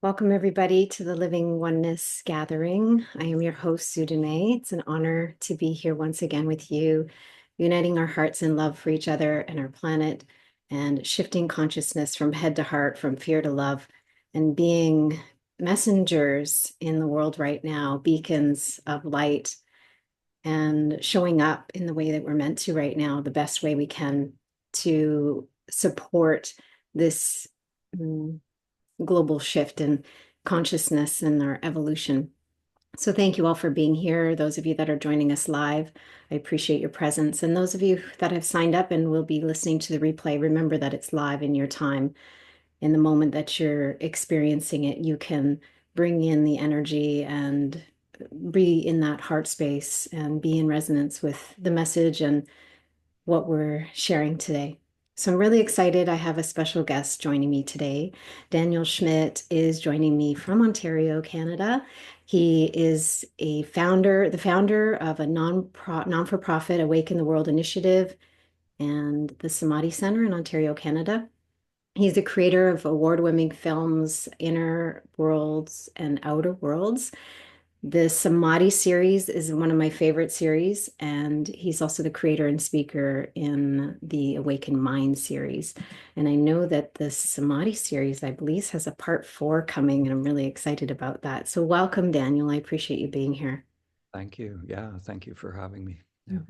Welcome, everybody, to the Living Oneness Gathering. I am your host, Sue Dumais. It's an honor to be here once again with you, uniting our hearts in love for each other and our planet, and shifting consciousness from head to heart, from fear to love, and being messengers in the world right now, beacons of light, and showing up in the way that we're meant to right now, the best way we can to support this global shift in consciousness and our evolution. So thank you all for being here. Those of you that are joining us live, I appreciate your presence. And those of you that have signed up and will be listening to the replay, remember that it's live in your time. In the moment that you're experiencing it, you can bring in the energy and be in that heart space and be in resonance with the message and what we're sharing today. So I'm really excited. I have a special guest joining me today. Daniel Schmidt is joining me from Ontario, Canada. He is the founder of a non-for-profit Awaken the World Initiative and the Samadhi Center in Ontario, Canada. He's the creator of award-winning films, Inner Worlds and Outer Worlds. The Samadhi series is one of my favorite series, and he's also the creator and speaker in the Awaken Mind series. And I know that the Samadhi series, I believe, has a part 4 coming, and I'm really excited about that. So welcome, Daniel. I appreciate you being here. Thank you. Yeah, thank you for having me. Yeah.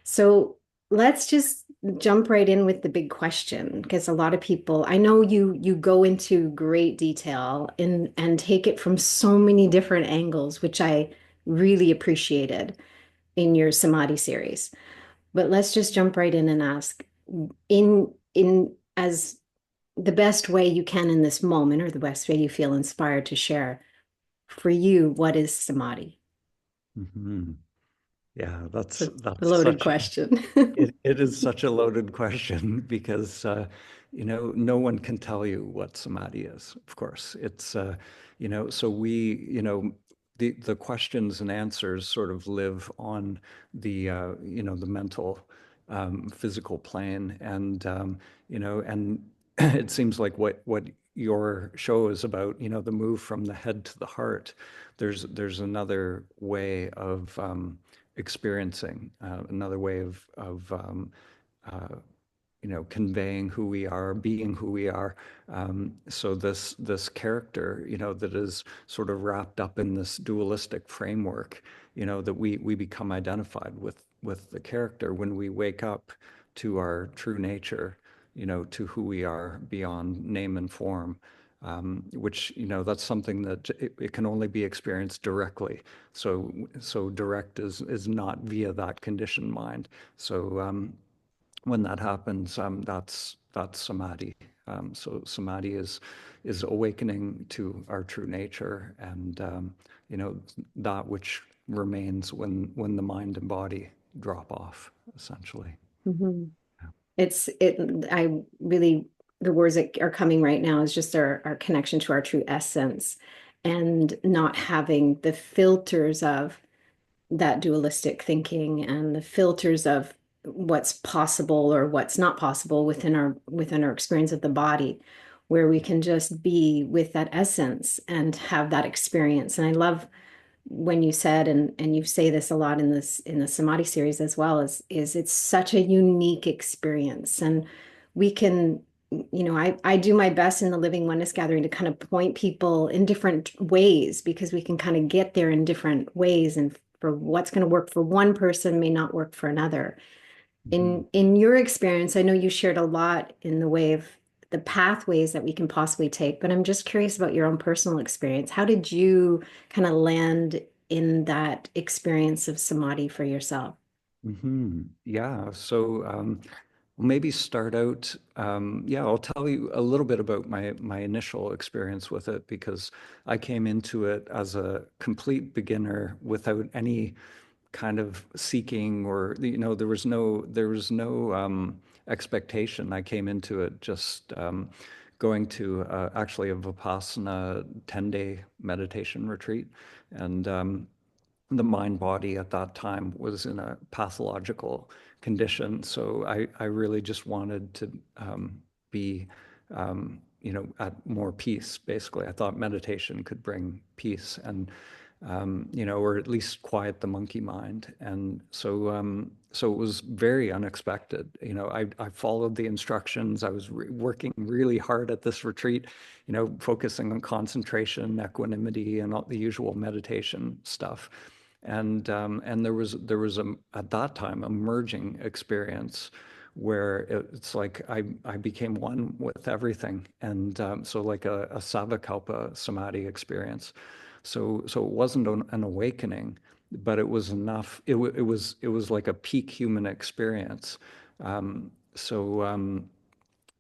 So let's just jump right in with the big question, because a lot of people, I know you go into great detail and take it from so many different angles, which I really appreciated in your Samadhi series. But let's just jump right in and ask in as the best way you can in this moment, or the best way you feel inspired to share, for you, what is Samadhi? Mm-hmm. Yeah, It's a that's loaded such question. it is such a loaded question because no one can tell you what samadhi is. Of course, it's so we the questions and answers sort of live on the mental physical plane, and and it seems like what your show is about, the move from the head to the heart. There's another way of experiencing, another way of conveying who we are, being who we are. So this character, that is sort of wrapped up in this dualistic framework, that we become identified with the character when we wake up to our true nature, to who we are beyond name and form. Which that's something that it can only be experienced directly. So direct is not via that conditioned mind. So when that happens, that's samadhi. So samadhi is awakening to our true nature, and that which remains when the mind and body drop off, essentially. Mhm. Yeah. I really, the words that are coming right now is just our connection to our true essence and not having the filters of that dualistic thinking and the filters of what's possible or what's not possible within our experience of the body, where we can just be with that essence and have that experience. And I love when you said, and you say this a lot in the Samadhi series as well, is it's such a unique experience. And we can, I do my best in the Living Oneness Gathering to kind of point people in different ways, because we can kind of get there in different ways, and for what's going to work for one person may not work for another. Mhm. In your experience, I know you shared a lot in the way of the pathways that we can possibly take, but I'm just curious about your own personal experience. How did you kind of land in that experience of samadhi for yourself? Yeah. So maybe start out. Yeah, I'll tell you a little bit about my initial experience with it, because I came into it as a complete beginner without any kind of seeking, or there was no expectation. I came into it just going to actually a Vipassana 10-day meditation retreat, and the mind body at that time was in a pathological condition. So I really just wanted to be at more peace, basically. I thought meditation could bring peace and, or at least quiet the monkey mind. And so it was very unexpected. I followed the instructions. I was working really hard at this retreat, focusing on concentration, equanimity, and all the usual meditation stuff. And there was at that time a merging experience where it's like I became one with everything, and so like a Savakalpa samadhi experience. So it wasn't an awakening, but it was enough. It was like a peak human experience. So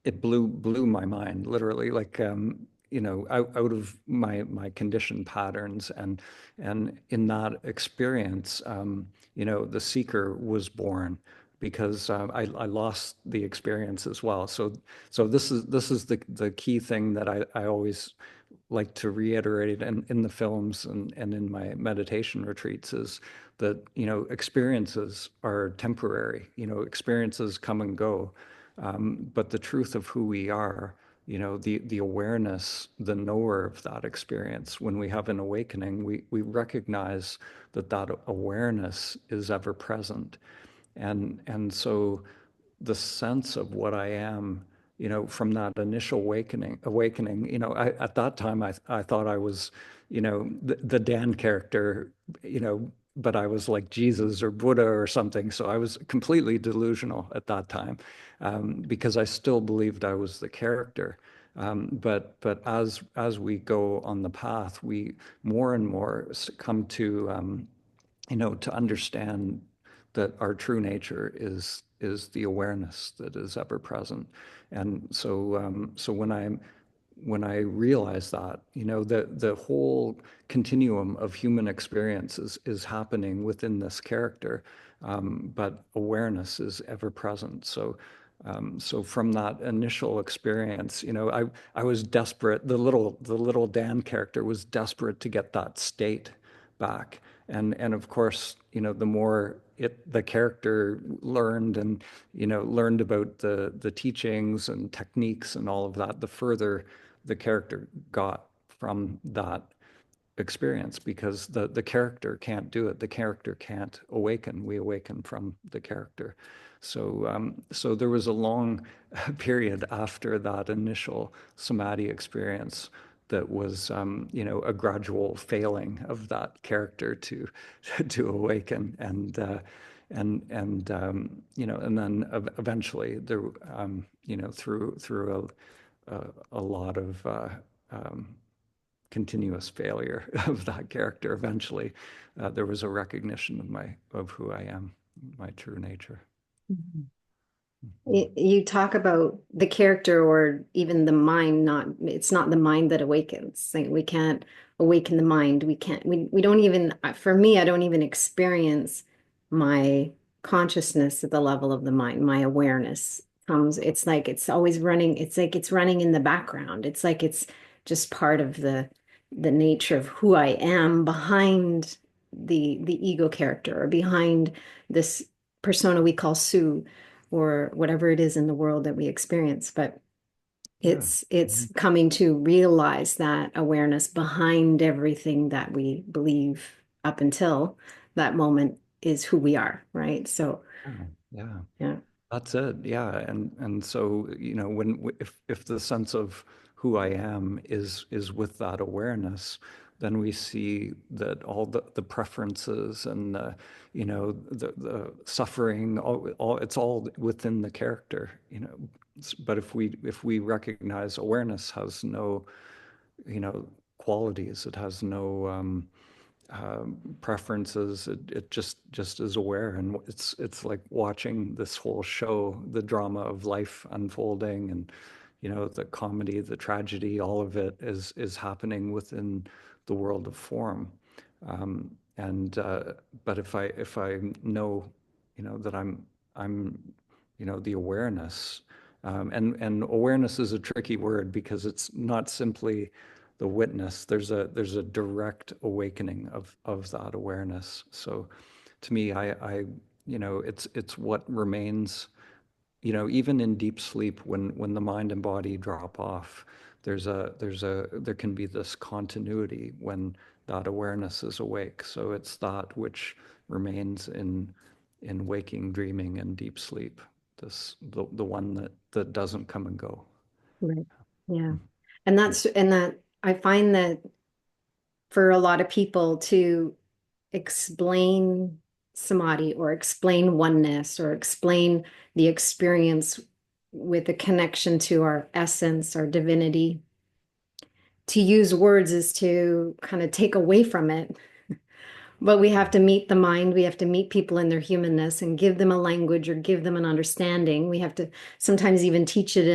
it blew my mind, literally, like out of my conditioned patterns. And in that experience, the seeker was born, because I lost the experience as well. So this is the key thing that I always like to reiterate in the films and in my meditation retreats, is that experiences are temporary. Experiences come and go, but the truth of who we are, the awareness, the knower of that experience, when we have an awakening, we recognize that awareness is ever present. And so the sense of what I am, from that initial awakening, at that time, I thought I was, the Dan character, but I was like Jesus or Buddha or something. So I was completely delusional at that time, because I still believed I was the character. But as we go on the path, we more and more come to understand that our true nature is the awareness that is ever present. And so when I realize that, the whole continuum of human experience is happening within this character, but awareness is ever present. So from that initial experience, I was desperate. The little Dan character was desperate to get that state back. And of course, the more the character learned and learned about the teachings and techniques and all of that, the further the character got from that experience, because the character can't do it. The character can't awaken. We awaken from the character. So there was a long period after that initial samadhi experience that was, a gradual failing of that character to to awaken. And then eventually there, through a lot of continuous failure of that character, eventually there was a recognition of who I am, my true nature. Mhm. Mhm. You talk about the character or even the mind, it's not the mind that awakens. Like we can't awaken the mind. We don't even, for me, I don't even experience my consciousness at the level of the mind. My awareness comes, it's like it's always running, it's like it's running in the background. It's like it's just part of the nature of who I am behind the ego character or behind this persona we call Sue or whatever it is in the world that we experience. But Yeah. it's Mhm. coming to realize that awareness behind everything that we believe up until that moment is who we are, right? So Yeah. Yeah. yeah. That's it. Yeah. And so, if the sense of who I am is with that awareness, then we see that all the preferences and the suffering, all it's all within the character. But if we recognize awareness has no, qualities, it has no preferences. It just is aware, and it's like watching this whole show, the drama of life unfolding, and the comedy, the tragedy, all of it is happening within the world of form. And but if I know, that I'm the awareness, and awareness is a tricky word because it's not simply the witness. There's a direct awakening of that awareness. So to me, it's what remains, even in deep sleep, when the mind and body drop off, there can be this continuity when that awareness is awake. So it's that which remains in waking, dreaming, and deep sleep. The one that doesn't come and go. Right. Yeah. And that I find that for a lot of people to explain samadhi or explain oneness or explain the experience with a connection to our essence, our divinity, to use words is to kind of take away from it. But we have to meet the mind, we have to meet people in their humanness and give them a language or give them an understanding. We have to sometimes even teach it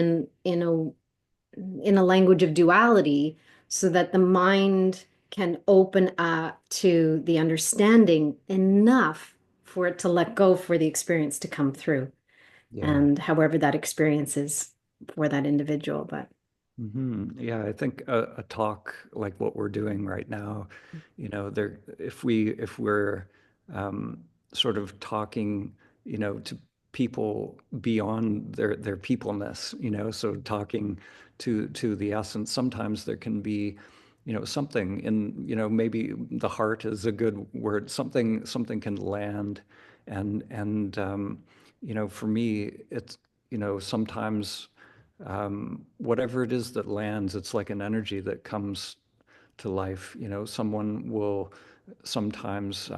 in a language of duality so that the mind can open up to the understanding enough for it to let go, for the experience to come through, Yeah. and however that experience is for that individual. But Yeah, I think a talk like what we're doing right now, there, if we're um, sort of talking, to people beyond their peopleness, so talking to the essence, sometimes there can be, something in, maybe the heart is a good word, something can land, and for me, it's, sometimes whatever it is that lands, it's like an energy that comes to life. Someone will sometimes,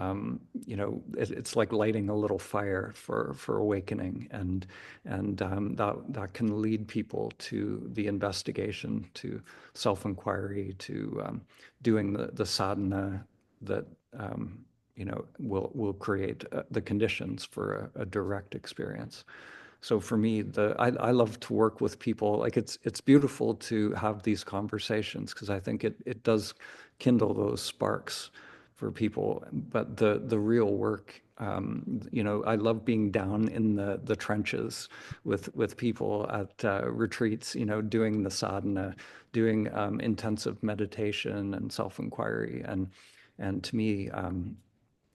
it's like lighting a little fire for awakening, and that can lead people to the investigation, to self-inquiry, to doing the sadhana that will create the conditions for a direct experience. So for me, I love to work with people. Like it's beautiful to have these conversations because I think it does kindle those sparks for people. But the real work, I love being down in the trenches with people at retreats, doing the sadhana, doing intensive meditation and self-inquiry, and to me,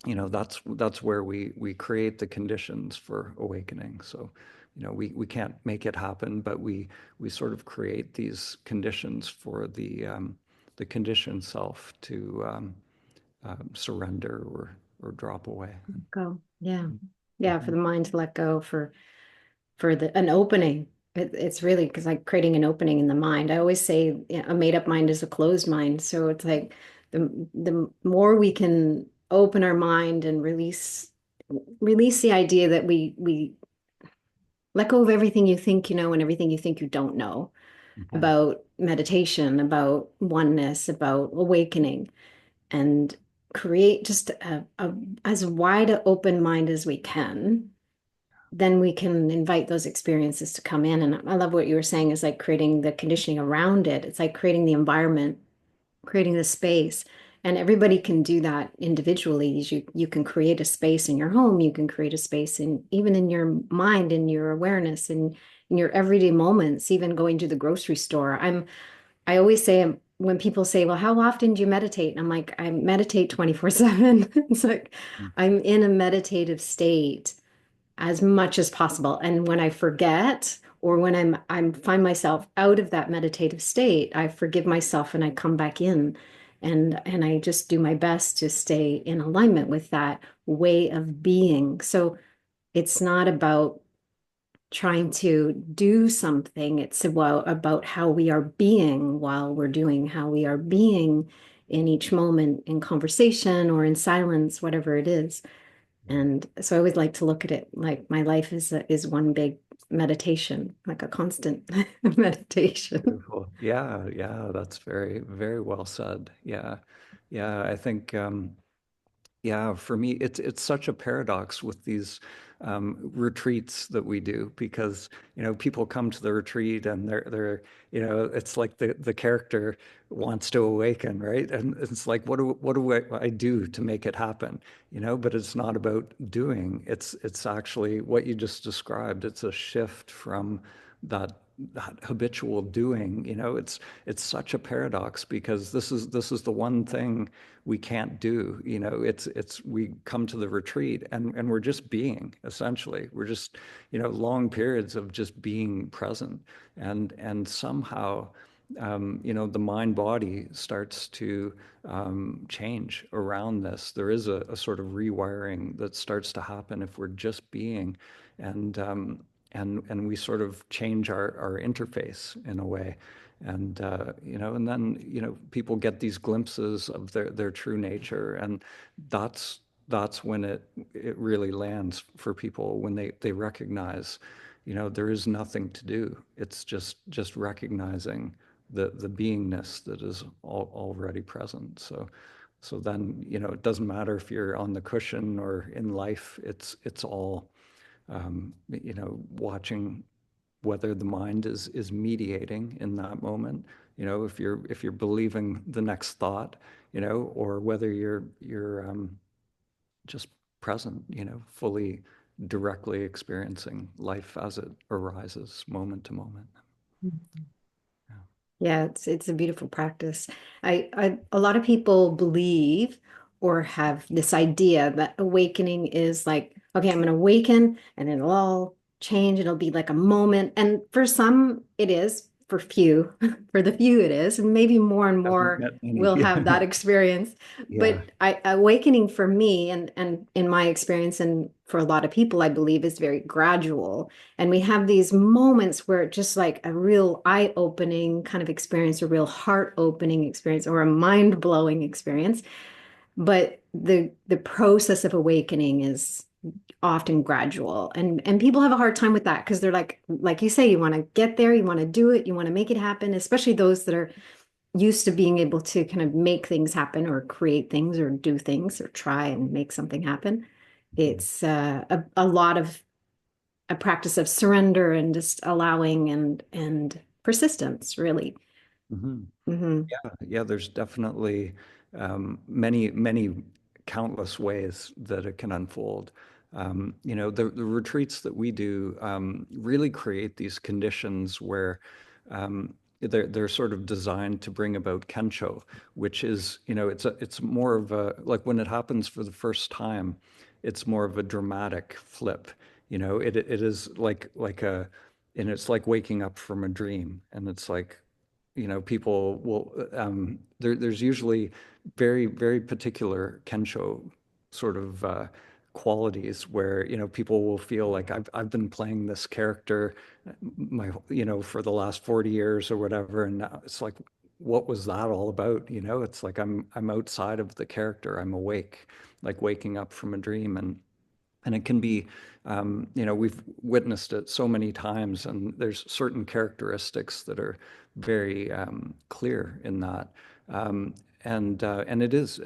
that's where we create the conditions for awakening. So, we can't make it happen, but we sort of create these conditions for the conditioned self to surrender or drop away. go, yeah, yeah, for Mhm. the mind to let go, for the an opening. It's really because like creating an opening in the mind. I always say, a made up mind is a closed mind. So it's like the more we can open our mind and release the idea that we let go of everything you think you know and everything you think you don't know Mhm. about meditation, about oneness, about awakening, and create just a as wide an open mind as we can, then we can invite those experiences to come in. And I love what you were saying is like creating the conditioning around it. It's like creating the environment, creating the space. And everybody can do that individually. You can create a space in your home, you can create a space in even in your mind, in your awareness, in your everyday moments, even going to the grocery store. I always say when people say, well, how often do you meditate? And I'm like, I meditate 24/7. It's like I'm in a meditative state as much as possible. And when I forget, or when I'm find myself out of that meditative state, I forgive myself and I come back in, and I just do my best to stay in alignment with that way of being. So it's not about trying to do something. It's about how we are being while we're doing, how we are being in each moment, in conversation or in silence, whatever it is. And so I always like to look at it like my life is one big meditation, like a constant meditation. Beautiful. Yeah, yeah, that's very, very well said. Yeah. Yeah, I think yeah, for me, it's such a paradox with these retreats that we do because people come to the retreat and they're it's like the character wants to awaken, right? And it's like what do I do to make it happen? But it's not about doing. It's actually what you just described. It's a shift from that habitual doing. It's such a paradox because this is the one thing we can't do. It's we come to the retreat and we're just being, essentially. We're just, long periods of just being present, and somehow the mind body starts to change around this. There is a sort of rewiring that starts to happen if we're just being, and and we sort of change our interface in a way. And and then people get these glimpses of their true nature, and that's that's when it really lands for people, when they recognize, there is nothing to do. It's just recognizing the beingness that is already present. So then, it doesn't matter if you're on the cushion or in life. It's all watching whether the mind is mediating in that moment. If you're believing the next thought, or whether you're just present, fully directly experiencing life as it arises moment to moment. Yeah. Yeah, it's a beautiful practice. I a lot of people believe or have this idea that awakening is like, okay, I'm gonna awaken and it'll all change. It'll be like a moment. And for some it is, for few, for the few it is, and maybe more and Haven't more met any. will have that experience. Yeah. But awakening for me and in my experience and for a lot of people, I believe is very gradual. And we have these moments where it's just like a real eye-opening kind of experience, a real heart-opening experience, or a mind-blowing experience. But the process of awakening is often gradual. And people have a hard time with that because they're like you say, you want to get there, you want to do it, you want to make it happen, especially those that are used to being able to kind of make things happen or create things or do things or try and make something happen. It's a lot of a practice of surrender and just allowing and persistence, really. Mhm. Hmm. Yeah, there's definitely many countless ways that it can unfold. The retreats that we do really create these conditions where they're sort of designed to bring about kensho, which is, it's more of a, like when it happens for the first time, it's more of a dramatic flip. It is like a, and it's like waking up from a dream, and it's like, people will, there's usually very particular Kensho sort of qualities where, people will feel like I've been playing this character for the last 40 years or whatever. And now it's like, what was that all about? It's like I'm outside of the character. I'm awake, like waking up from a dream. And it can be, we've witnessed it so many times, and there's certain characteristics that are very clear in that. Um, and it's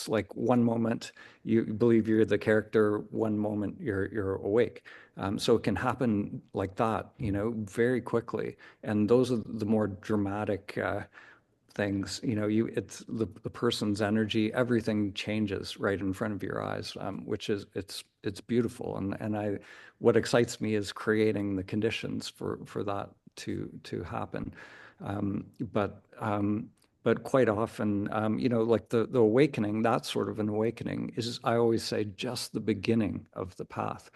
like one moment you believe you're the character, one moment you're awake. So it can happen like that, very quickly. And those are the more dramatic things. It's the person's energy, everything changes right in front of your eyes, which is, it's beautiful. And what excites me is creating the conditions for that to happen. um, but um, but quite often, like the awakening, that sort of an awakening is, I always say, just the beginning of the path.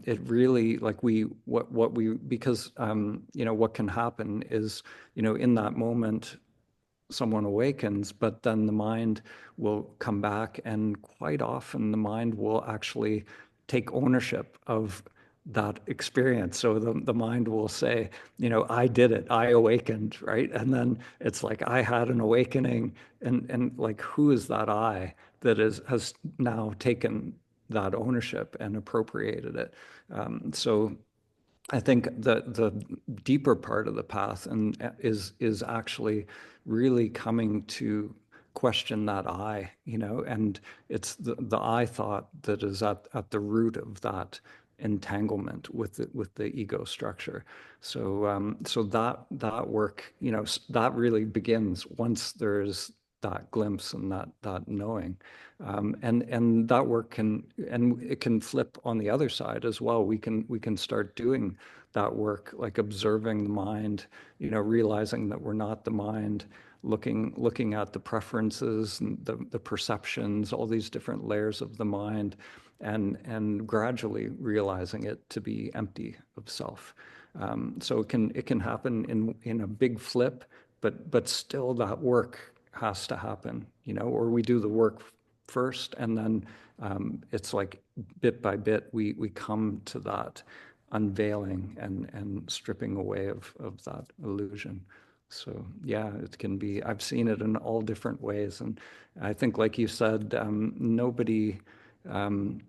It really, like, what we because what can happen is, in that moment someone awakens, but then the mind will come back, and quite often the mind will actually take ownership of that experience. So the mind will say, I did it, I awakened, right? And then it's like, I had an awakening, and like, who is that I that has now taken that ownership and appropriated it? So I think the deeper part of the path and is actually really coming to question that I, and it's the I thought that is at the root of that entanglement with the ego structure. So that work, that really begins once there's that glimpse and that knowing. And that work and it can flip on the other side as well. We can start doing that work, like observing the mind, realizing that we're not the mind, looking at the preferences and the perceptions, all these different layers of the mind, and gradually realizing it to be empty of self. So it can happen in a big flip, but still that work has to happen, or we do the work first, and then it's like bit by bit we come to that unveiling and stripping away of that illusion. So yeah, it can be. I've seen it in all different ways, and I think, like you said, nobody. Um,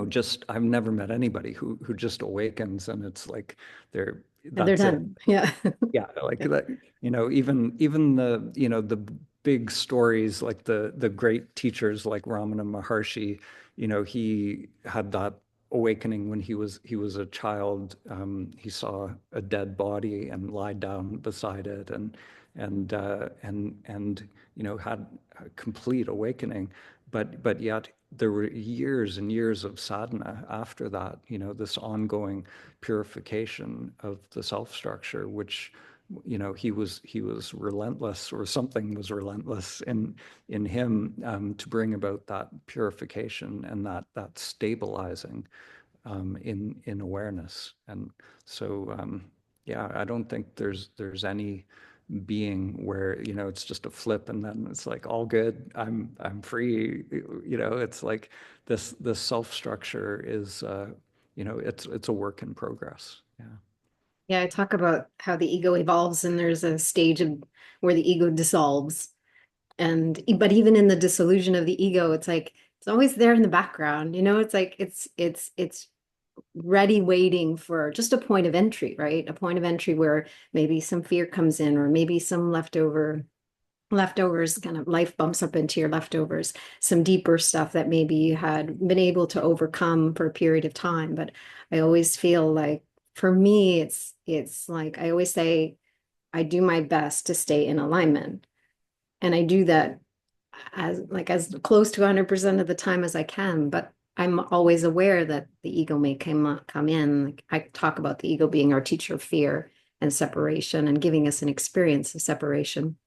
just I've never met anybody who just awakens and it's like they're And they're that's it. done. Yeah. Yeah, like that, even the big stories like the great teachers like Ramana Maharshi, he had that awakening when he was a child. He saw a dead body and lied down beside it and had a complete awakening. But yet there were years and years of sadhana after that, this ongoing purification of the self structure, which he was relentless, or something was relentless in him, to bring about that purification and that stabilizing, in awareness. And so yeah, I don't think there's any being where it's just a flip and then it's like all good, I'm free. It's like this self structure is it's a work in progress. Yeah. Yeah, I talk about how the ego evolves and there's a stage of where the ego dissolves. And but even in the dissolution of the ego, it's like it's always there in the background. It's like it's ready waiting for just a point of entry, right? A point of entry where maybe some fear comes in or maybe some leftovers, kind of life bumps up into your leftovers, some deeper stuff that maybe you had been able to overcome for a period of time. But I always feel like for me, it's like I always say I do my best to stay in alignment. And I do that as close to 100% of the time as I can, but I'm always aware that the ego may come in. Like I talk about the ego being our teacher of fear and separation and giving us an experience of separation.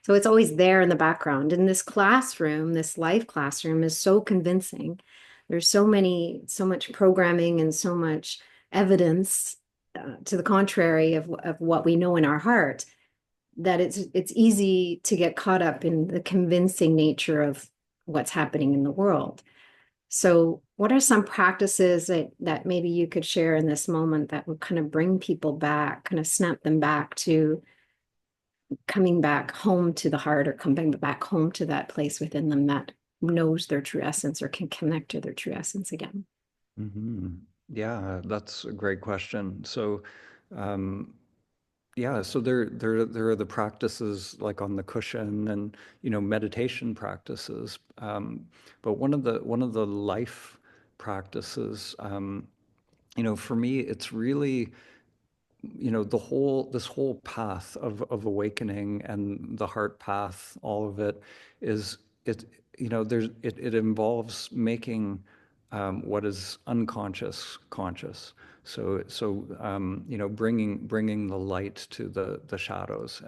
So it's always there in the background. And this classroom, this life classroom is so convincing. There's so much programming and so much evidence to the contrary of what we know in our heart that it's easy to get caught up in the convincing nature of what's happening in the world. So what are some practices that maybe you could share in this moment that would kind of bring people back, kind of snap them back to coming back home to the heart or coming back home to that place within them that knows their true essence or can connect to their true essence again? Hmm. Yeah, that's a great question. So, um, yeah, so there are the practices like on the cushion and meditation practices. But one of the life practices, for me, it's really this whole path of awakening and the heart path, all of it is it it involves making what is unconscious conscious. So bringing the light to the shadows,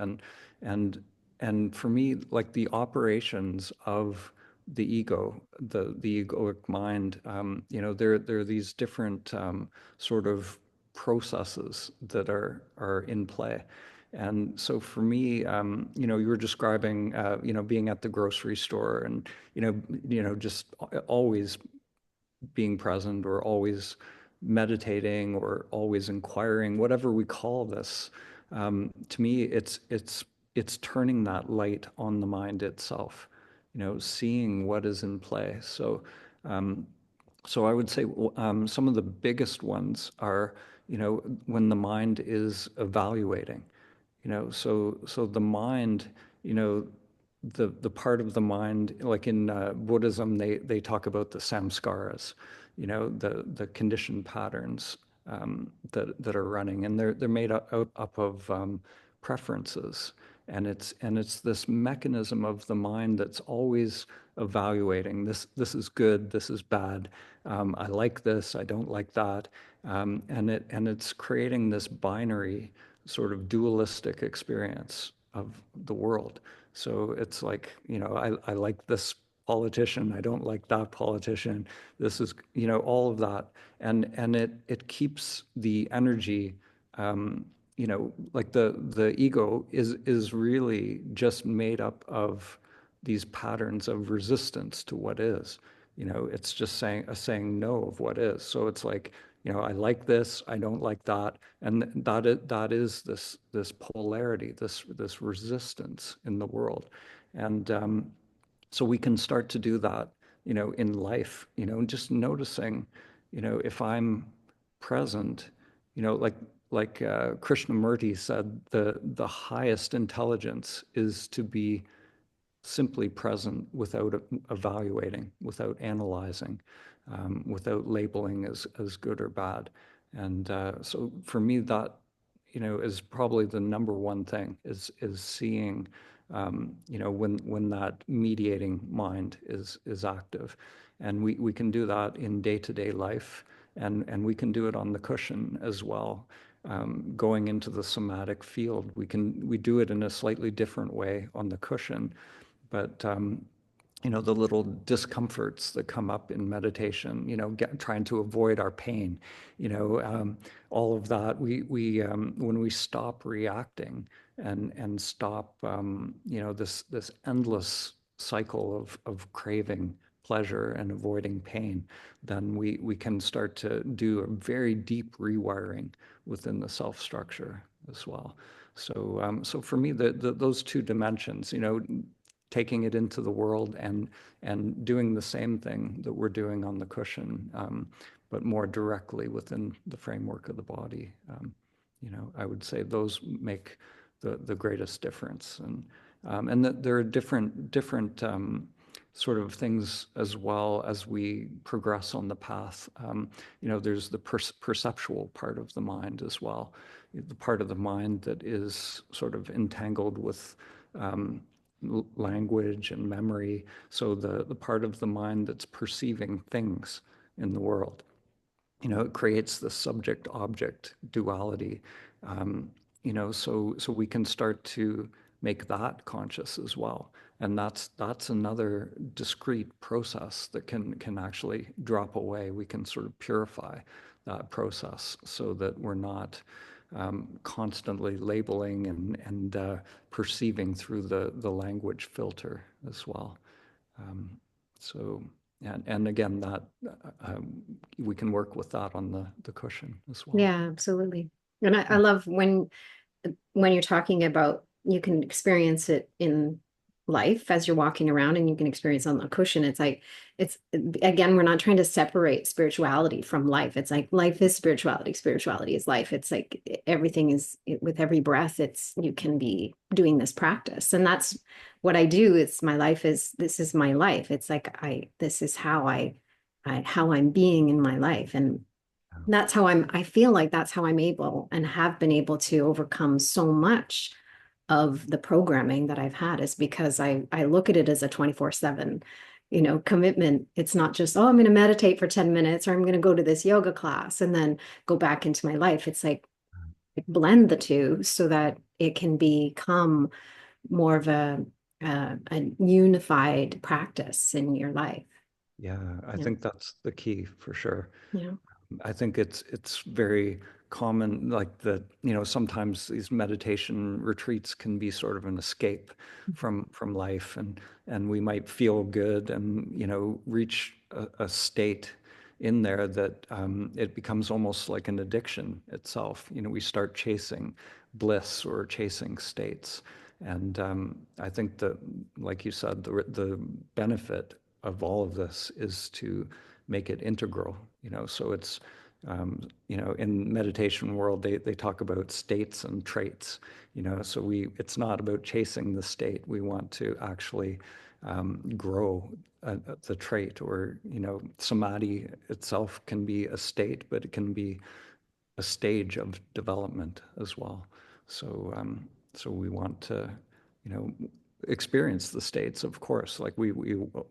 and for me, like the operations of the ego, the egoic mind, there are these different sort of processes that are in play. And so for me, you were describing, being at the grocery store and, just always being present or always meditating or always inquiring, whatever we call this. To me, it's turning that light on the mind itself, seeing what is in play. Um, so I would say some of the biggest ones are, when the mind is evaluating, so the mind, you know, the part of the mind, like in Buddhism, they talk about the samskaras, the conditioned patterns that are running, and they're made up of preferences, and it's this mechanism of the mind that's always evaluating this is good, this is bad, I like this, I don't like that, and it's creating this binary sort of dualistic experience of the world. So it's like, I like this politician, I don't like that politician. This is, all of that. And it keeps the energy um, like the ego is really just made up of these patterns of resistance to what is. It's just saying no of what is. So it's like, I like this, I don't like that, and that is this polarity, this resistance in the world, and so we can start to do that, in life, just noticing, if I'm present, like Krishnamurti said, the highest intelligence is to be simply present without evaluating, without analyzing, without labeling as good or bad. And so for me, that is probably the number one thing is seeing, when that mediating mind is active, and we can do that in day-to-day life, and we can do it on the cushion as well. Going into the somatic field, we do it in a slightly different way on the cushion, but the little discomforts that come up in meditation, trying to avoid our pain, all of that. When we stop reacting and stop, this endless cycle of craving pleasure and avoiding pain, then we can start to do a very deep rewiring within the self structure as well. So for me, those two dimensions, taking it into the world and doing the same thing that we're doing on the cushion, but more directly within the framework of the body. I would say those make the greatest difference, and that there are different sort of things as well as we progress on the path. There's the perceptual part of the mind as well, the part of the mind that is sort of entangled with um, language and memory. So the part of the mind that's perceiving things in the world, it creates the subject object duality. um, so we can start to make that conscious as well, and that's another discrete process that can actually drop away. We can sort of purify that process so that we're not constantly labeling and perceiving through the language filter as well. Um, so, and again, that we can work with that on the cushion as well. Yeah, absolutely. And I love when you're talking about you can experience it in life as you're walking around and you can experience on the cushion. It's like it's again, we're not trying to separate spirituality from life. It's like life is spirituality, spirituality is life. It's like everything is with every breath, it's you can be doing this practice. And that's what I do. It's my life is this is my life. It's like this is how I'm being in my life. And that's how I feel like that's how I'm able and have been able to overcome so much of the programming that I've had is because I look at it as a 24/7, commitment. It's not just, oh, I'm going to meditate for 10 minutes or I'm going to go to this yoga class and then go back into my life. It's like blend the two so that it can become more of a unified practice in your life. Yeah, I Yeah. think that's the key for sure. Yeah. I think it's very common, like that, sometimes these meditation retreats can be sort of an escape from life, and we might feel good and, reach a state in there that it becomes almost like an addiction itself. We start chasing bliss or chasing states. And I think that, like you said, the benefit of all of this is to make it integral, so it's, in meditation world, they talk about states and traits, so it's not about chasing the state. We want to actually grow the trait, or, samadhi itself can be a state, but it can be a stage of development as well. So we want to, you know, experience the states, of course. Like we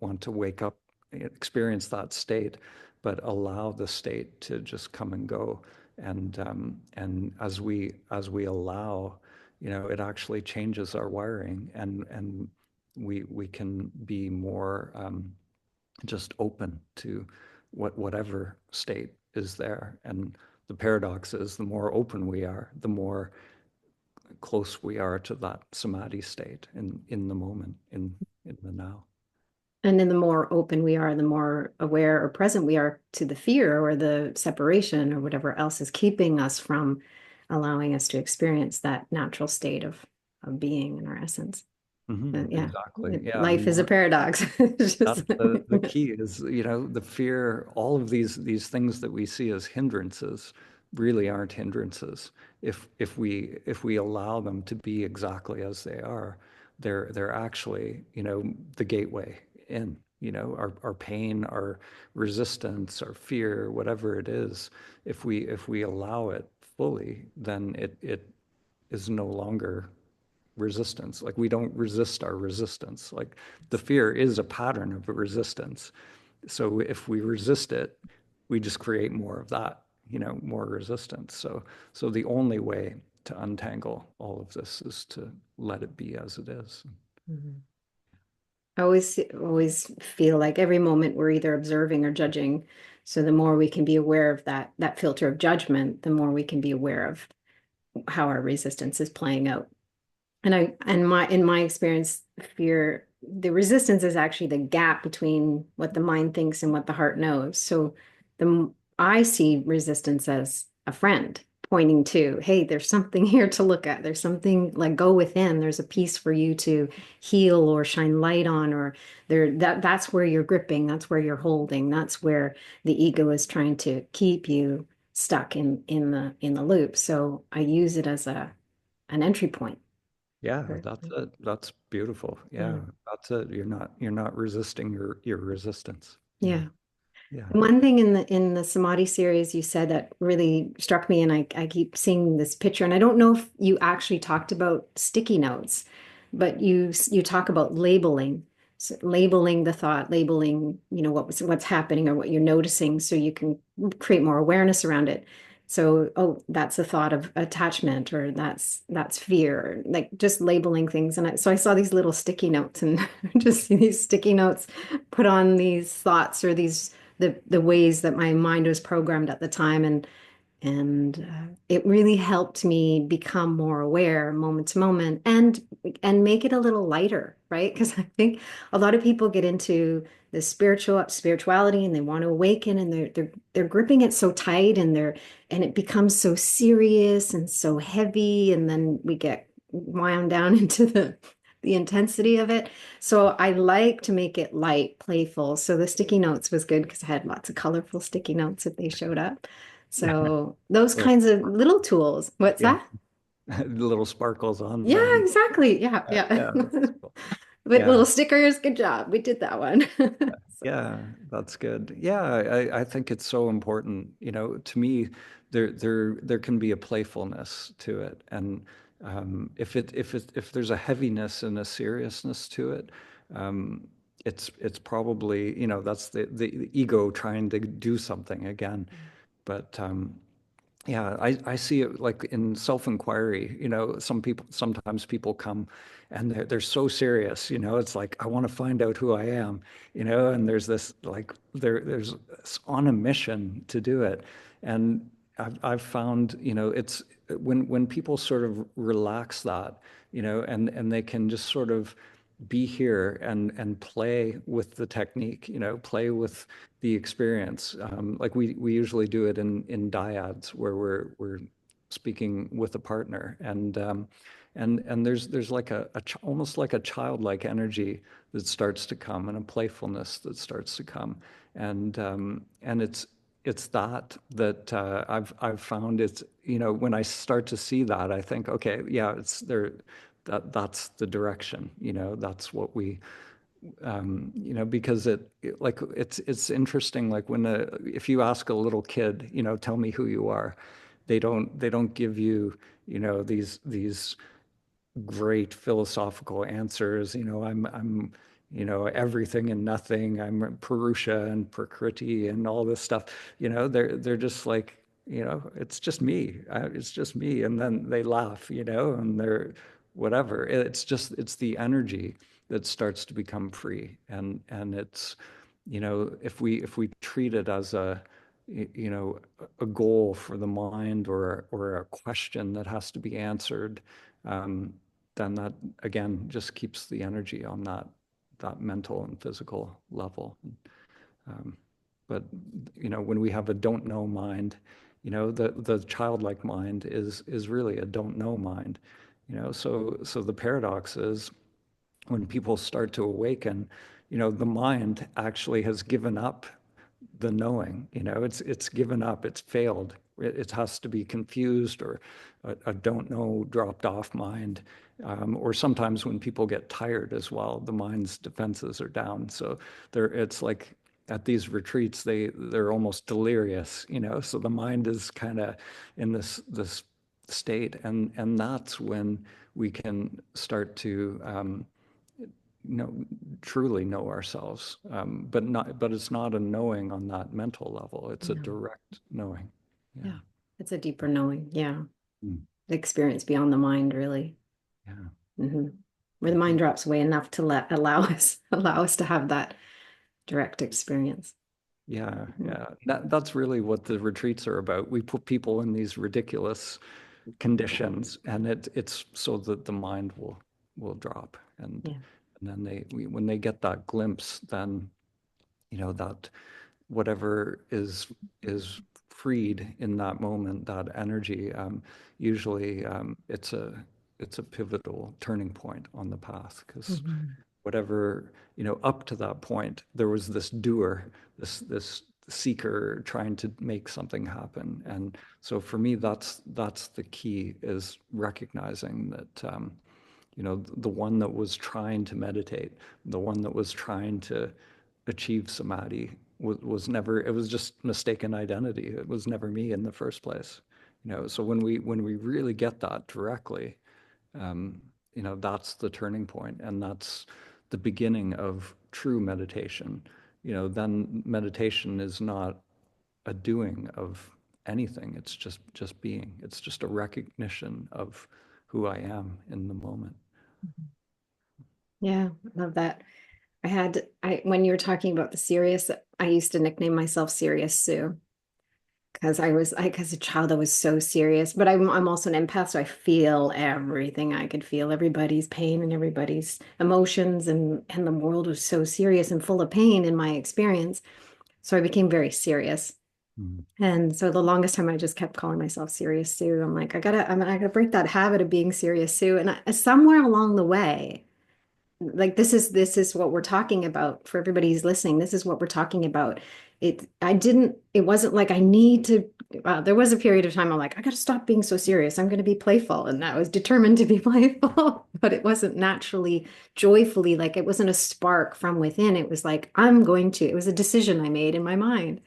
want to wake up, experience that state, but allow the state to just come and go. And as we allow, it actually changes our wiring, and we can be more just open to whatever state is there. And the paradox is the more open we are, the more close we are to that samadhi state in the moment, in the now. And then the more open we are, the more aware or present we are to the fear or the separation or whatever else is keeping us from allowing us to experience that natural state of being in our essence. Yeah, Exactly. Yeah. The life is a more paradox. It's just that's the key is, the fear, all of these things that we see as hindrances really aren't hindrances. If we allow them to be exactly as they are, they're actually, the gateway in, our pain, our resistance, our fear, whatever it is, if we allow it fully, then it is no longer resistance. Like, we don't resist our resistance. Like, the fear is a pattern of a resistance. So if we resist it, we just create more of that, more resistance. So the only way to untangle all of this is to let it be as it is. Mhm. I always feel like every moment we're either observing or judging. So the more we can be aware of that filter of judgment, the more we can be aware of how our resistance is playing out. In my experience, fear, the resistance is actually the gap between what the mind thinks and what the heart knows. So I see resistance as a friend pointing to, hey, there's something here to look at. There's something, like, go within. There's a piece for you to heal or shine light on, or that's where you're gripping, that's where you're holding, that's where the ego is trying to keep you stuck in the loop. So I use it as an entry point. Yeah, that's it. That's beautiful. Yeah, Yeah. that's it. You're not resisting your resistance. Yeah. Yeah. Yeah. One thing in the Samadhi series you said that really struck me, and I keep seeing this picture, and I don't know if you actually talked about sticky notes, but you talk about labeling, so labeling the thought, labeling, what's happening or what you're noticing, so you can create more awareness around it. So, oh, that's a thought of attachment, or that's fear, like just labeling things. And so I saw these little sticky notes, and just see these sticky notes put on these thoughts or the ways that my mind was programmed at the time, and it really helped me become more aware moment to moment, and make it a little lighter, right? Because I think a lot of people get into the spirituality, and they want to awaken, and they're gripping it so tight, and it becomes so serious and so heavy, and then we get wound down into the intensity of it. So I like to make it light, playful. So the sticky notes was good because I had lots of colorful sticky notes if they showed up. So those Little kinds of sparkles. little tools. What's Yeah. that? Little sparkles on Yeah, them. exactly. Yeah, yeah. Yeah, that's cool. With Yeah. little stickers. Good job. We did that one. So, Yeah, that's good. Yeah, I think it's so important. To me, there can be a playfulness to it, and if there's a heaviness and a seriousness to it, um, it's probably, that's the ego trying to do something again. But yeah, I see it like in self-inquiry. Sometimes people come and they're so serious, it's like, I want to find out who I am, and there's this, like, there's on a mission to do it. And I've found, it's when people sort of relax that, and they can just sort of be here and play with the technique, play with the experience. Like, we usually do it in dyads, where we're speaking with a partner, and there's like almost like a childlike energy that starts to come, and a playfulness that starts to come, and it's that I've found. It's, when I start to see that, I think, okay, yeah, it's there. That's the direction. That's what we, because like, it's interesting. Like, if you ask a little kid, tell me who you are, they don't give you, these great philosophical answers. I'm everything and nothing. I'm Purusha and Prakriti and all this stuff. They're just like, it's just me. It's just me. And then they laugh, and they're whatever. It's the energy that starts to become free. And it's, if we treat it as a, you know, a goal for the mind or a question that has to be answered, um, then that again just keeps the energy on that mental and physical level. Um, but you know, when we have a don't know mind, you know, the childlike mind is really a don't know mind. You know, so the paradox is when people start to awaken, you know, the mind actually has given up the knowing. You know, it's given up, it's failed. It has to be confused or a don't know dropped off mind. Or sometimes when people get tired as well, the mind's defenses are down. So it's like at these retreats, they're almost delirious, you know. So the mind is kind of in this state, and that's when we can start to know truly know ourselves, but it's not a knowing on that mental level. It's a No. direct knowing. Yeah. Yeah. It's a deeper knowing. Yeah. Mm. The experience beyond the mind, really. Yeah. Hmm. Where the mind Mhm. drops away enough to allow us allow us to have that direct experience. Yeah, Mhm. yeah. That's really what the retreats are about. We put people in these ridiculous conditions, and it's so that the mind will drop, Yeah. and then when they get that glimpse, then you know that whatever is freed in that moment, that energy, usually it's a pivotal turning point on the path, because Mhm. whatever, you know, up to that point, there was this doer, this seeker trying to make something happen. And so for me, that's the key, is recognizing that you know, the one that was trying to meditate, the one that was trying to achieve samadhi was never, it was just mistaken identity. It was never me in the first place. You know, so when we really get that directly, um, you know, that's the turning point, and that's the beginning of true meditation. You know, then meditation is not a doing of anything. It's just being. It's just a recognition of who I am in the moment. Yeah, I love that. I when you were talking about the serious, I used to nickname myself Serious Sue because as a child I was so serious, but I'm also an empath, so I feel everything. I could feel everybody's pain and everybody's emotions, and the world was so serious and full of pain in my experience. So I became very serious. Mm. And so the longest time I just kept calling myself Serious Sue. I'm like, I gotta break that habit of being Serious Sue. And somewhere along the way, like this is what we're talking about for everybody who's listening. This is what we're talking about. It wasn't like I need to, there was a period of time I'm like, I got to stop being so serious. I'm going to be playful. And I was determined to be playful, but it wasn't naturally, joyfully, like it wasn't a spark from within. It was like, it was a decision I made in my mind.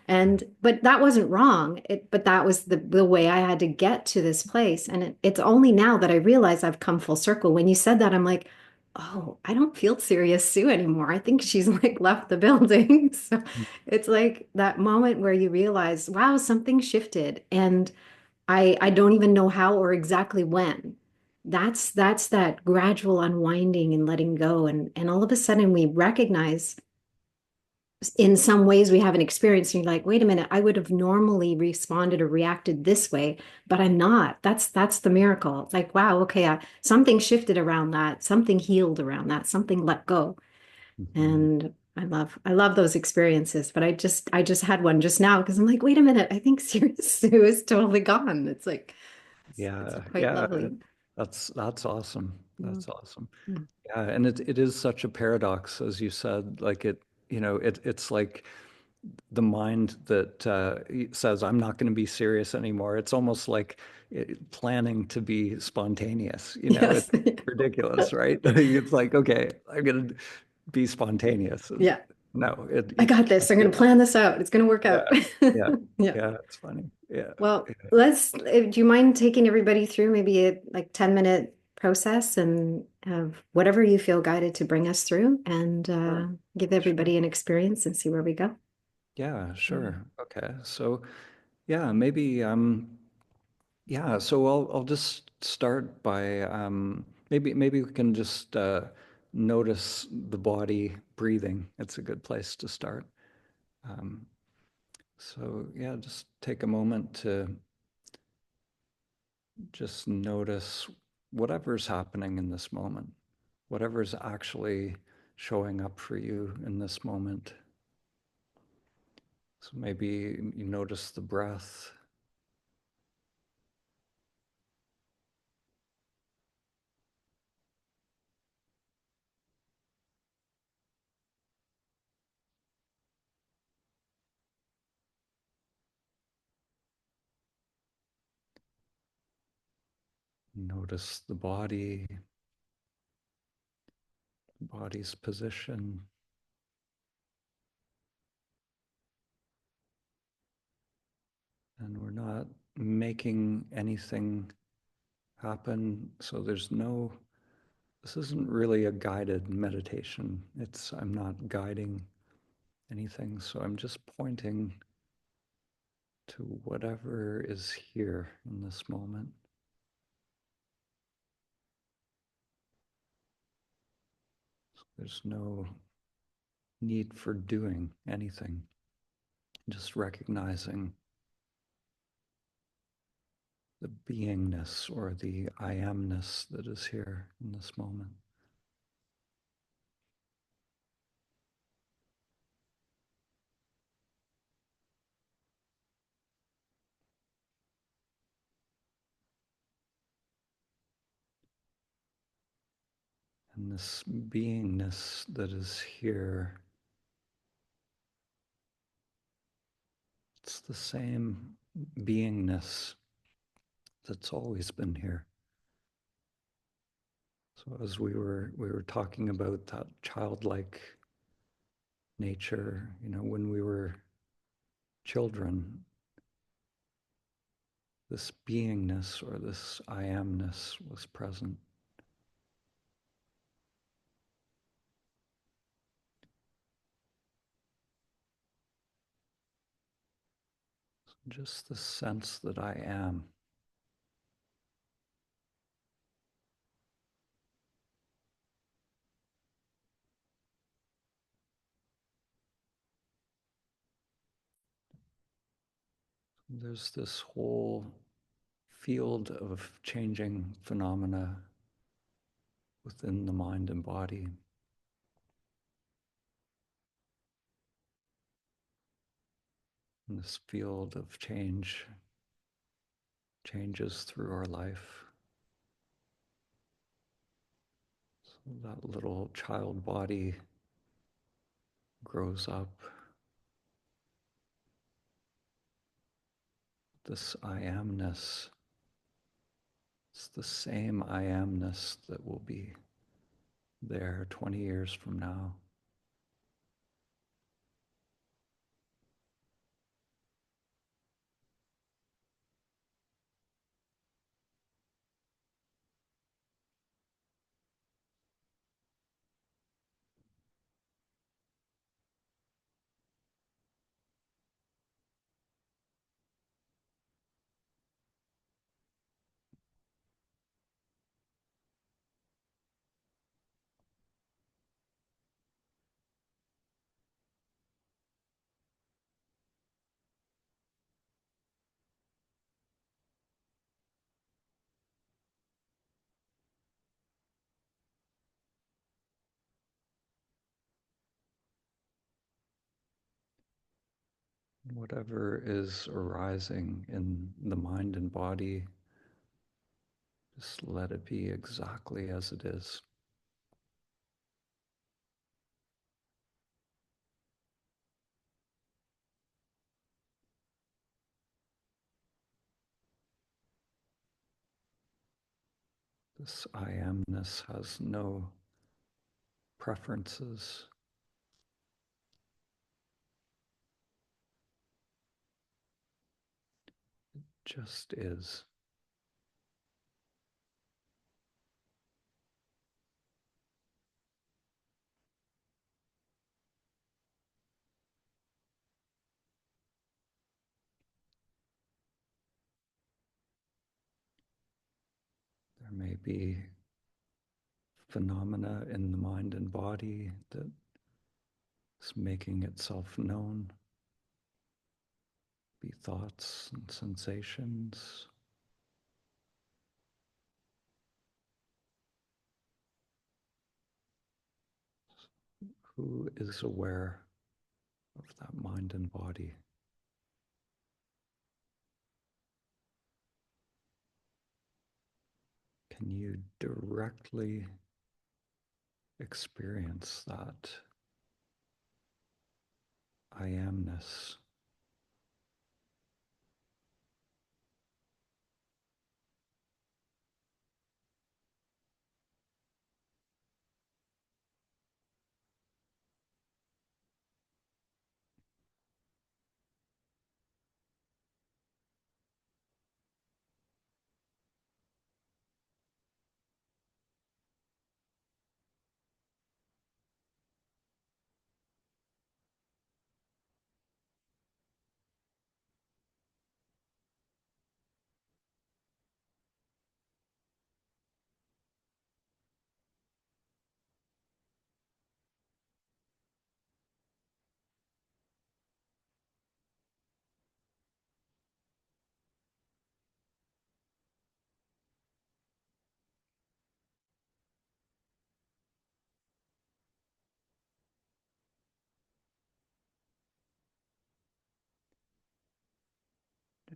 But that wasn't wrong. But that was the way I had to get to this place. And it's only now that I realize I've come full circle. When you said that, I'm like, oh, I don't feel Serious Sue anymore. I think she's like left the building. So it's like that moment where you realize, wow, something shifted. And I don't even know how or exactly when. That's that gradual unwinding and letting go. And all of a sudden we recognize in some ways we haven't experienced, and you're like, wait a minute, I would have normally responded or reacted this way, but I'm not. That's the miracle. It's like, wow, okay, something shifted around that, something healed around that, something let go. Mhm. And I love those experiences, but I just had one just now because I'm like, wait a minute, I think Serious Sue is totally gone. It's like it's Yeah, quite yeah, lovely. that's awesome. Mm. That's awesome. Mm. Yeah, and it is such a paradox, as you said. Like you know, it's like the mind that says, "I'm not going to be serious anymore." It's almost like planning to be spontaneous. You know, Yes. it's ridiculous, right? It's like, okay, I'm going to be spontaneous. Yeah. No, I it got this. can't I'm be going to that. plan this out. It's going to work Yeah, out. yeah, Yeah. yeah. It's funny. Yeah, Well, yeah. do you mind taking everybody through maybe a like 10-minute process and whatever you feel guided to bring us through and Sure, give sure. everybody an experience and see where we go? Yeah, Mm. sure. Okay. So yeah, maybe yeah, so I'll just start by maybe we can just notice the body breathing. It's a good place to start. Um, So, yeah, just take a moment to just notice whatever's happening in this moment, whatever's actually showing up for you in this moment. So maybe you notice the breath. Notice the body's position. And we're not making anything happen. So this isn't really a guided meditation. I'm not guiding anything. So I'm just pointing to whatever is here in this moment. So there's no need for doing anything, just recognizing the beingness or the I amness that is here in this moment. And this beingness that is here, it's the same beingness that's always been here. So as we were talking about that childlike nature, when we were children, this beingness or this I amness was present. Just the sense that I am. There's this whole field of changing phenomena within the mind and body. And this field of changes through our life. So that little child body grows up. This I amness, it's the same I amness that will be there 20 years from now. Whatever is arising in the mind and body, just let it be exactly as it is. This I amness has no preferences. It just is. There may be phenomena in the mind and body that is making itself known. be thoughts and sensations. Who is aware of that mind and body? Can you directly experience that I amness?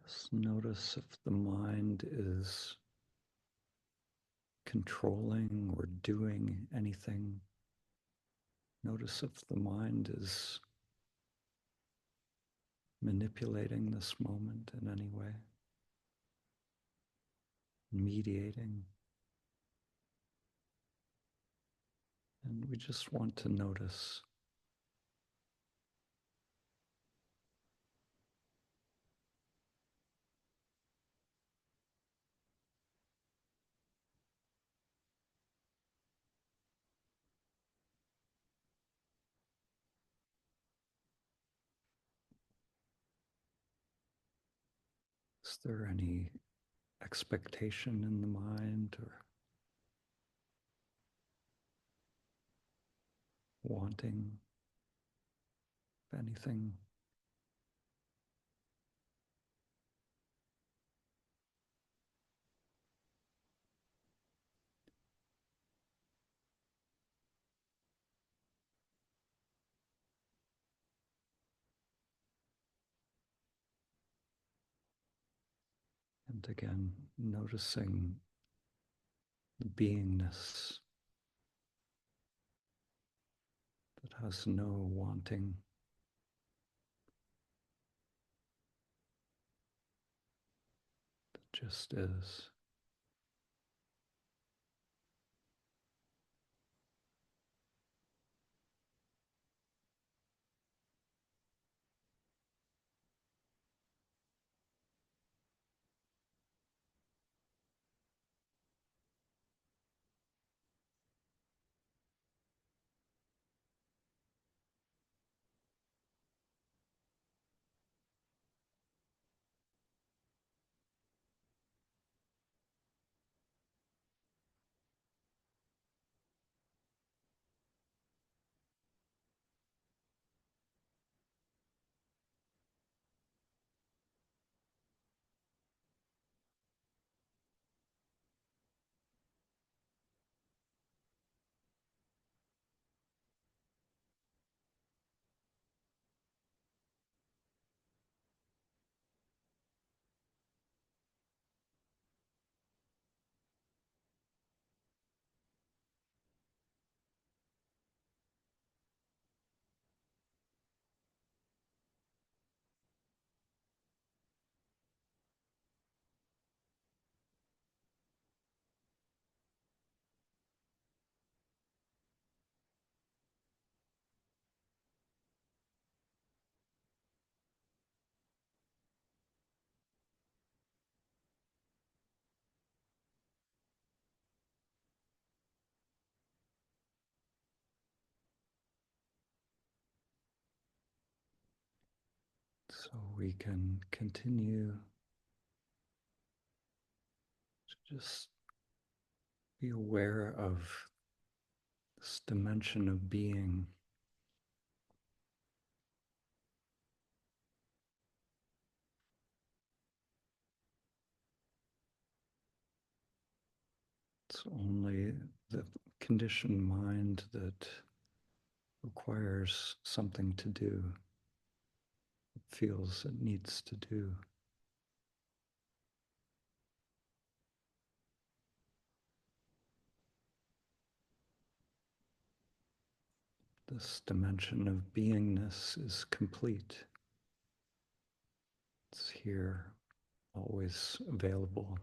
Just notice if the mind is controlling or doing anything. Notice if the mind is manipulating this moment in any way, mediating. And we just want to notice. Is there any expectation in the mind or wanting of anything? And again, noticing the beingness that has no wanting, that just is. So we can continue to just be aware of this dimension of being, . only the conditioned mind that requires something to do, feels it needs to do. This dimension of beingness is complete. It's here, always available.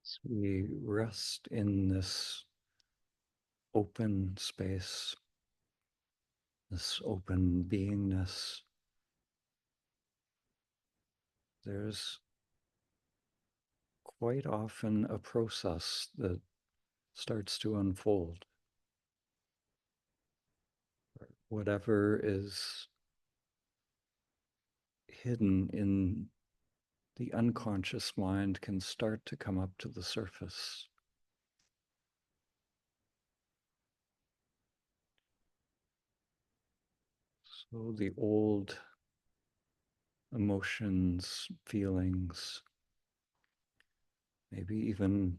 So we rest in this open space, this open beingness. There's quite often a process that starts to unfold. Whatever is hidden in the unconscious mind can start to come up to the surface. So the old emotions, feelings, maybe even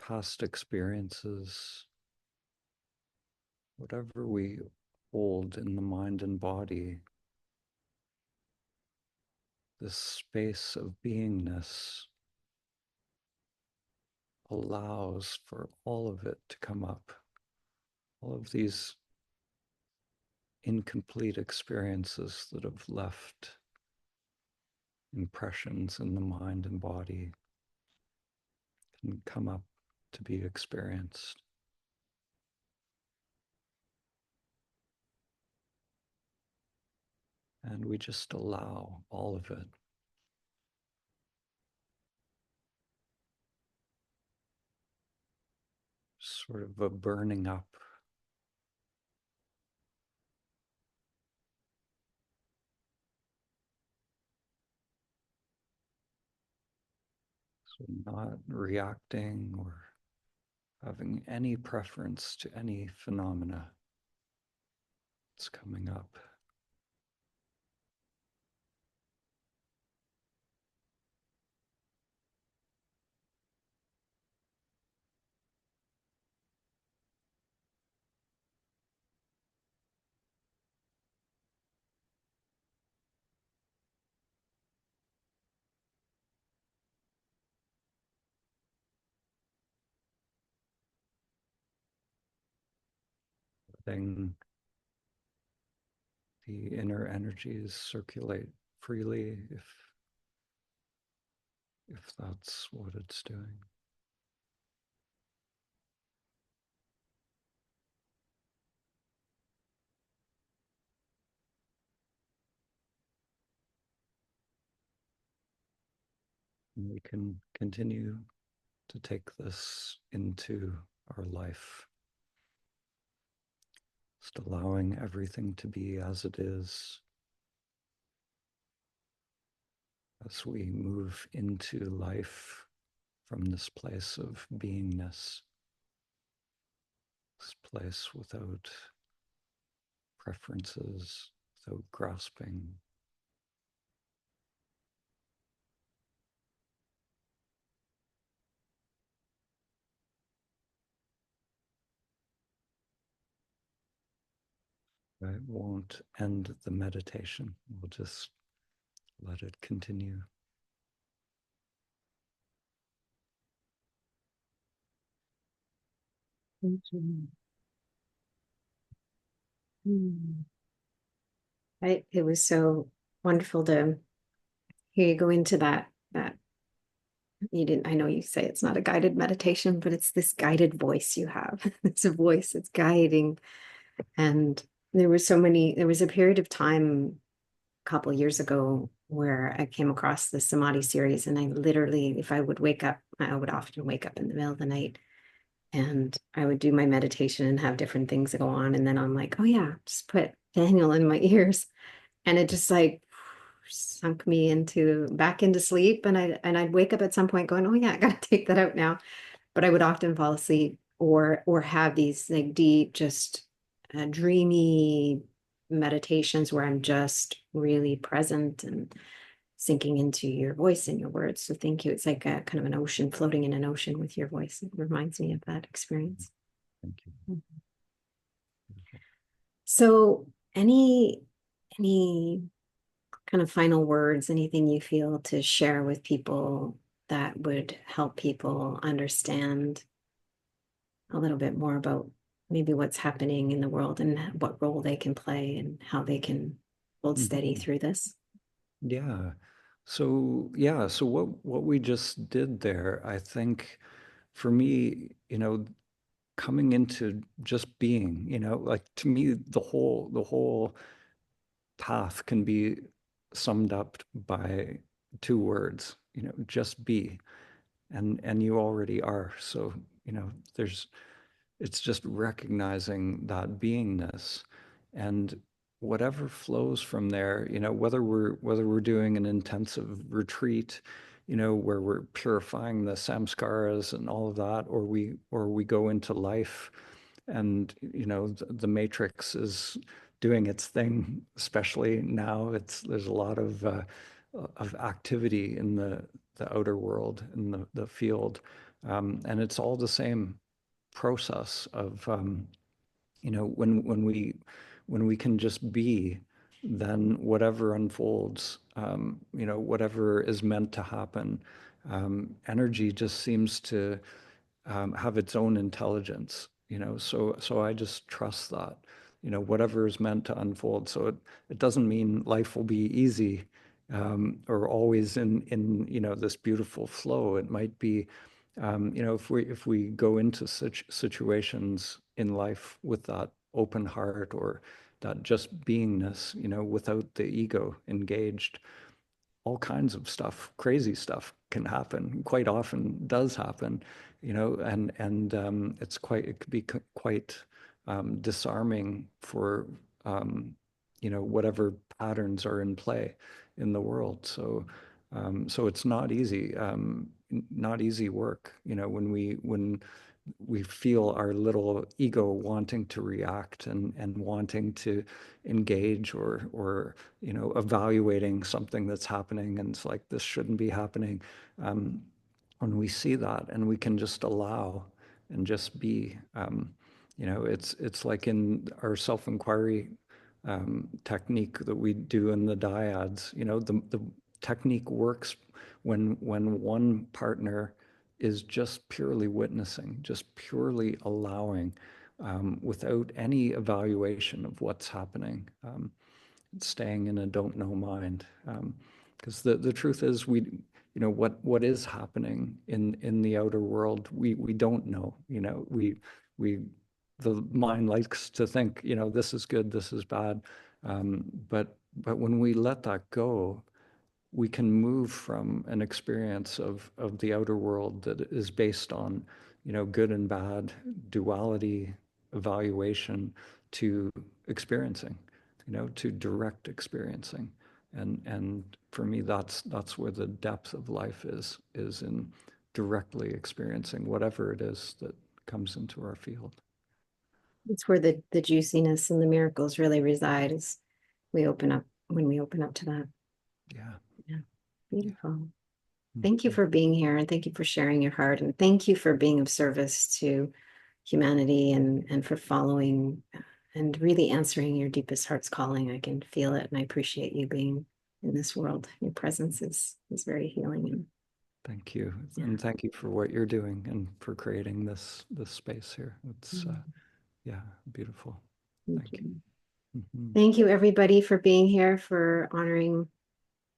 past experiences, whatever we hold in the mind and body, this space of beingness allows for all of it to come up. All of these incomplete experiences that have left impressions in the mind and body can come up to be experienced. And we just allow all of it. Sort of a burning up. So not reacting or having any preference to any phenomena that's coming up. Letting the inner energies circulate freely if that's what it's doing. And we can continue to take this into our life, just allowing everything to be as it is as we move into life from this place of beingness, this place without preferences, without grasping. I won't end the meditation. We'll just let it continue. Thank you. Mm. It was so wonderful to hear you go into that You didn't, I know you say it's not a guided meditation, but it's this guided voice you have. It's a voice that's guiding. And there was a period of time a couple years ago where I came across the Samadhi series, and I literally, if I would wake up, I would often wake up in the middle of the night and I would do my meditation and have different things go on. And then I'm like, oh yeah, just put Daniel in my ears. And it just like sunk me into back into sleep. And I'd wake up at some point going, oh yeah, I gotta take that out now. But I would often fall asleep or have these like deep, just dreamy meditations where I'm just really present and sinking into your voice and your words. So thank you. It's like a kind of an ocean, floating in an ocean with your voice. It reminds me of that experience. Thank you. So any kind of final words, anything you feel to share with people that would help people understand a little bit more about maybe what's happening in the world and what role they can play and how they can hold steady Mhm. through this? Yeah. So yeah, so what we just did there, I think for me, coming into just being, like to me, the whole path can be summed up by two words, just be. And you already are. So, there's it's just recognizing that beingness and whatever flows from there, whether we're doing an intensive retreat, where we're purifying the samskaras and all of that, or we go into life and the matrix is doing its thing, especially now. There's a lot of activity in the outer world, in the field, and it's all the same process of when we can just be, then whatever unfolds, whatever is meant to happen, energy just seems to have its own intelligence, so I just trust that, whatever is meant to unfold. So it doesn't mean life will be easy, or always in this beautiful flow. It might be, if we go into such situations in life with that open heart, or that just beingness, without the ego engaged, all kinds of stuff, crazy stuff can happen. Quite often does happen, and it could be quite disarming for whatever patterns are in play in the world. So it's not easy, not easy work. When we feel our little ego wanting to react and wanting to engage, or evaluating something that's happening, and it's like, this shouldn't be happening. um, when we see that and we can just allow and just be, it's like in our self-inquiry technique that we do in the dyads. The technique works when one partner is just purely witnessing, just purely allowing, without any evaluation of what's happening, staying in a don't know mind. Because the truth is, what is happening in the outer world, we don't know. We The mind likes to think, this is good, this is bad, but when we let that go, we can move from an experience of the outer world that is based on, good and bad, duality, evaluation, to experiencing, to direct experiencing. And for me, that's where the depth of life is in directly experiencing whatever it is that comes into our field. It's where the juiciness and the miracles really reside, is we open up when we open up to that. Yeah. Yeah. Yeah. Beautiful. Thank you Mhm. for being here, and thank you for sharing your heart, and thank you for being of service to humanity, and for following and really answering your deepest heart's calling. I can feel it, and I appreciate you being in this world. Your presence is very healing, and Thank you, yeah. and thank you for what you're doing and for creating this space here. It's yeah, beautiful. Thank Thank you. you. Mhm. Thank you, everybody, for being here, for honoring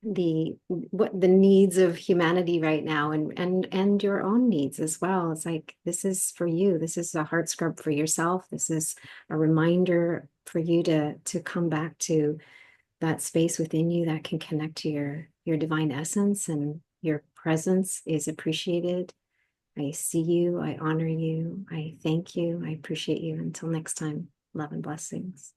what the needs of humanity right now, and your own needs as well. It's like, this is for you. This is a heart scrub for yourself. This is a reminder for you to come back to that space within you that can connect to your divine essence, and your presence is appreciated. I see you, I honor you, I thank you, I appreciate you. Until next time, love and blessings.